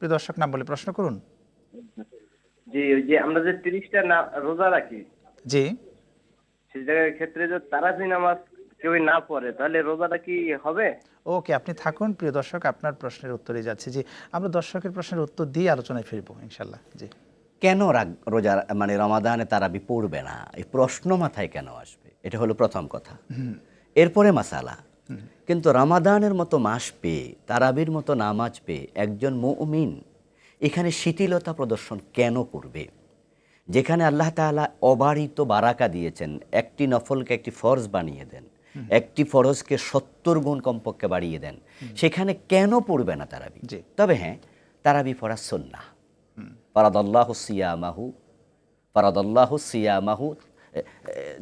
প্রিয় দর্শক, নাম বলে প্রশ্ন করুন। জি, ওই যে আমরা যে 30টা না রোজা রাখি, জি। সেই জায়গার ক্ষেত্রে যদি তারাবি নামাজ কেউ না পড়ে তাহলে রোজাটা কি হবে? ওকে, আপনি থাকুন প্রিয় দর্শক, আপনার প্রশ্নের উত্তরে যাচ্ছি। জি, আমরা দর্শকের প্রশ্নের উত্তর দিয়ে আলোচনায় ফিরবো ইনশাল্লাহ। জি। কেন রোজা মানে রমাদানে তারাবি পড়বে না, এই প্রশ্ন মাথায় কেন আসবে? এটা হলো প্রথম কথা। এরপরে মাসালা, কিন্তু রমাদানের মতো মাস পেয়ে, তারাবির মতো নামাজ পেয়ে একজন মুমিন এখানে শিথিলতা প্রদর্শন কেন করবে? যেখানে আল্লাহ তাআলা অবারিত বারাকা দিয়েছেন, একটি নফলকে একটি ফরজ বানিয়ে দেন, একটি ফরজকে 70 গুণ কমপক্ষে বাড়িয়ে দেন, সেখানে কেন পড়বে না তারাবি? জি। তবে হ্যাঁ, তারাবি পড়া সুন্নাহ। ফারাদাল্লাহু সিয়ামাহু ফারাদাল্লাহু সিয়ামাহু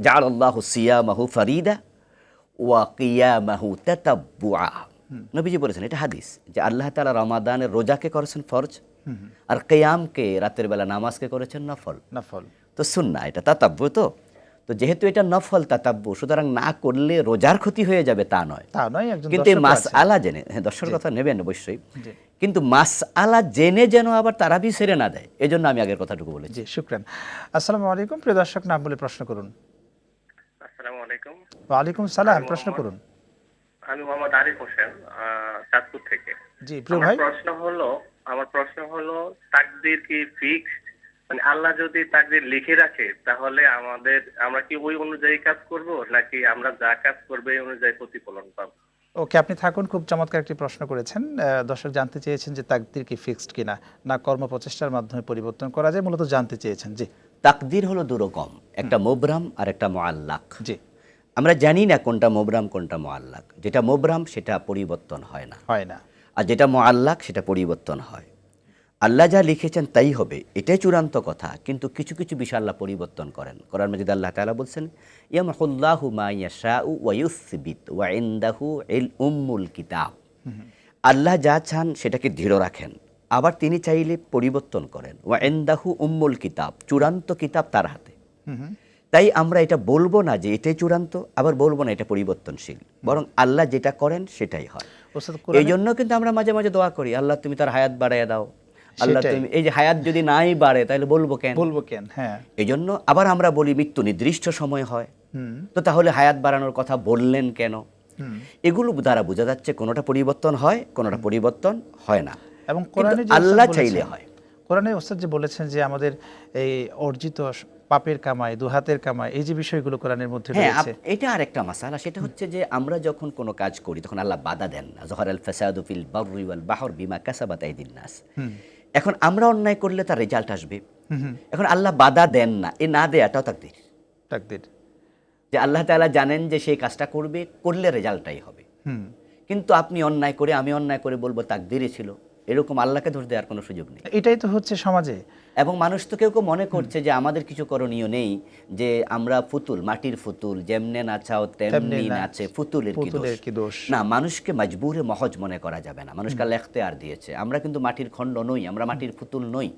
জাআলাল্লাহু সিয়ামাহু ফারিদা ওয়া কিয়ামাহু তাতাব্বুআ। নবীজি বলেছেন, এটা হাদিস, যে আল্লাহ তাআলা রমাদানের রোজাকে করেছেন ফরজ, আর কিয়ামকে রাতের বেলা নামাজকে করেছেন নফল। নফল। তো সুন্নাহ, এটা তাতাব্বু। তো যেহেতু এটা নফল তাতাব্বু, সুতরাং না করলে রোজার ক্ষতি হয়ে যাবে তা নয়। তা নয়, একজন কিন্তু এই দর্শকও আছে। মাসআলা জেনে, হ্যাঁ দর্শকের কথা নেবেন অবশ্যই, জি। কিন্তু মাসআলা জেনে যেন আবার তারাবি ছেড়ে না দেয়, এজন্য আমি আগের কথাটুকু বলেছি। জি, শুকরান। আসসালামু আলাইকুম, প্রিয় দর্শক, নাম বলে প্রশ্ন করুন। আসসালামু আলাইকুম। ওয়ালাইকুম সালাম, আমি প্রশ্ন মোহাম্মদ করুন। আমি মোহাম্মদ আরিফ হোসেন, চাঁদপুর থেকে। জি, প্রিয় আমার ভাই। প্রশ্ন হলো তাকদীর কি ফিক্সড? মানে আল্লাহ যদি তাকদীর লিখে রাখে তাহলে আমরা কি ওই অনুযায়ী কাজ করব, নাকি আমরা যা কাজ করবে এই অনুযায়ী প্রতিফলন পাবো? ওকে, আপনি থাকুন, খুব চমৎকার একটি প্রশ্ন করেছেন। দর্শক জানতে চেয়েছেন যে তাকদীর কি ফিক্সড কিনা, না কর্ম প্রচেষ্টার মাধ্যমে পরিবর্তন করা যায়, মূলত জানতে চেয়েছেন। জি। তাকদির হলো দুরকম, একটা মোবরাম আর একটা মুআল্লাক। জি। আমরা জানি না কোনটা মোবরাম কোনটা মুআল্লাক। যেটা মোবরাম সেটা পরিবর্তন হয় না, হয় না। আর যেটা মুআল্লাক সেটা পরিবর্তন হয়। আল্লাহ যা লিখেছেন তাই হবে, এটাই চূড়ান্ত কথা, কিন্তু কিছু কিছু বিষয় আল্লাহ পরিবর্তন করেন। কোরআন মাজিদে আল্লাহ তাআলা বলছেন, ইয়ামহুল্লাহু মা ইয়াশাউ ওয়া ইউসবিত ওয়া ইনদাহু উম্মুল কিতাব। আল্লাহ যা চান সেটাকে দৃঢ় রাখেন, আবার তিনি চাইলে পরিবর্তন করেন। ওয়া ইনদাহু উম্মুল কিতাব, চূড়ান্ত কিতাব তার হাতে। তাই আমরা এটা বলবো না যে এটাই চূড়ান্ত, আবার বলবো না এটা পরিবর্তনশীল, বরং আল্লাহ যেটা করেন সেটাই হয়। ওস্তাদ, এই কোরআনে জন্য কিন্তু আমরা মাঝে মাঝে দোয়া করি, আল্লাহ তুমি তার হায়াত বাড়াইয়া দাও। আল্লাহ সেটাই। তুমি, এই যে হায়াত যদি নাই বাড়ে তাহলে বলবো কেন? বলবো কেন? হ্যাঁ। এই জন্য আবার আমরা বলি মৃত্যু নির্দিষ্ট সময় হয়, তো তাহলে হায়াত বাড়ানোর কথা বললেন কেন? এগুলো দ্বারা বোঝা যাচ্ছে কোনোটা পরিবর্তন হয়, কোনোটা পরিবর্তন হয় না, এবং কিন্তু কোরআনে যে আল্লাহ ওস্তাদ চাইলে বলেছেন, হয়। কোরআনে ওস্তাদ যে বলেছেন যে আমাদের এই অর্জিত পাপের কামাই, দুহাতের কামাই, এই যে বিষয়গুলো কোরআনের মধ্যে হ্যাঁ, রয়েছে। এটা আরেকটা মাসালা, সেটা হচ্ছে যে আমরা যখন কোনো কাজ করি তখন আল্লাহ বাধা দেন না। যহরাল ফাসাদু ফিল বাররি ওয়াল বাহর বিমা কাসাবাত আইদিন নাস। এখন আমরা অন্যায় করলে তার রেজাল্ট আসবে। এখন আল্লাহ বাধা দেন না, এ না দেয়াটাও তাকদীর। তাকদীর। যে আল্লাহ তাআলা জানেন যে সেই কাজটা করলে রেজাল্টটাই হবে। কিন্তু আপনি অন্যায় করে, আমি অন্যায় করে বলবো তাকদীরে ছিল, এরকম আল্লাহকে দোষ দেওয়ার কোনো সুযোগ নেই। এটাই তো হচ্ছে সমাজে। এবং মানুষ তো কেউ কেউ মনে করছে যে আমাদের কিছু করণীয় নেই, যে আমরা ফুতুল, মাটির ফুতুল, যেমনে নাচাও তেমনি নাচে, ফুতুলের কি দোষ? না, মানুষকে মজবুরে মহজ মনে করা যাবে না। মানুষকে আল্লাহ ইখতিয়ার দিয়েছে। আমরা কিন্তু মাটির খণ্ড নই, আমরা মাটির ফুতুল নই,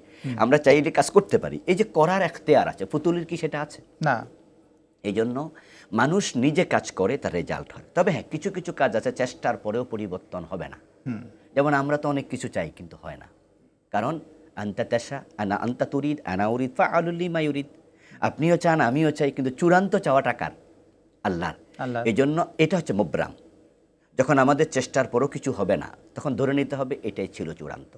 আমরা চাইলে কাজ করতে পারি। এই যে করার ইখতিয়ার আছে, ফুতুলের কি সেটা আছে? না। এই জন্য মানুষ নিজে কাজ করে, তার রেজাল্ট হয়। তবে হ্যাঁ, কিছু কিছু কাজ আছে চেষ্টার পরেও পরিবর্তন হবে না। যেমন আমরা তো অনেক কিছু চাই কিন্তু হয় না, কারণ আনতা তাশা আনা আনতা তুরিদ আনা উরিদ ফাআলুল লিমা ইউরিদ। আপনিও চান আমিও চাই, কিন্তু চূড়ান্ত চাওয়াটা কার? আল্লাহর। এই জন্য এটা হচ্ছে মুবরাম। যখন আমাদের চেষ্টার পরও কিছু হবে না, তখন ধরে নিতে হবে এটাই ছিল চূড়ান্ত।